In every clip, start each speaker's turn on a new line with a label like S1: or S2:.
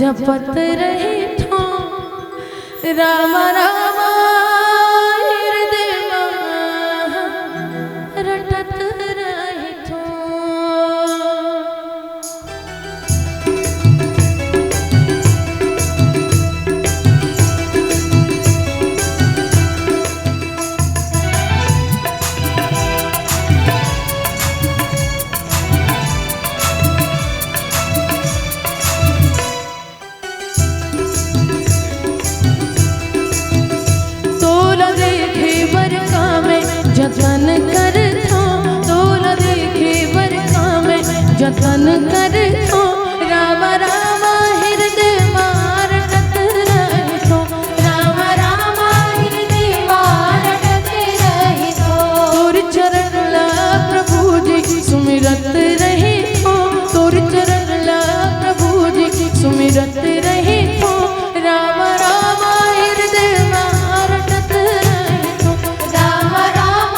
S1: जपत रहे थो राम राम हृदय रटत रहे थो। जतन कर थो तोल देखे बरखा में जतन कर थो राम राम हृदय रटत रहे थो राम राम हृदय रटत रहे थो। तोर चरण ला प्रभु जी सुमिरत रहे थो तोर चरण ला प्रभु जी सुमिरत रहे थो राम राम हृदय रटत रहे थो राम राम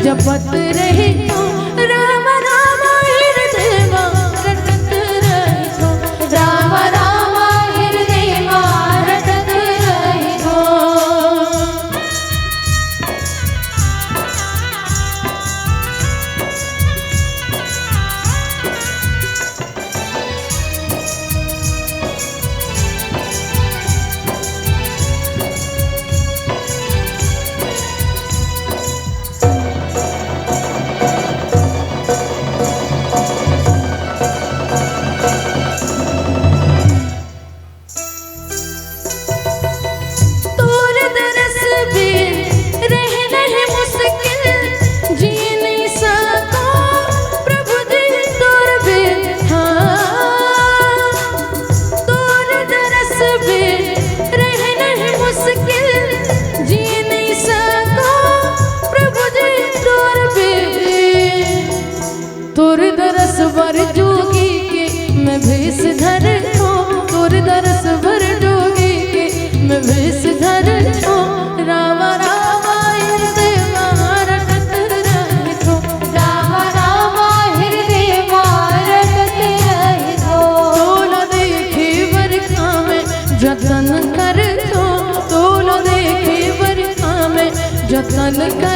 S1: जपत रहे थो राम राम हृदय रटत रहे थो राम राम हृदय रटत रहे थो। तोर दरस वर जोगी के मैं भेष धर थो तोर दरस वर जोगी के मैं भेष धर थो राम राम हृदय रटत रहे थो राम राम हृदय रटत रहे थो। तोल देखे बरखा में जतन कर थो तोल देखे बरखा में जतन कर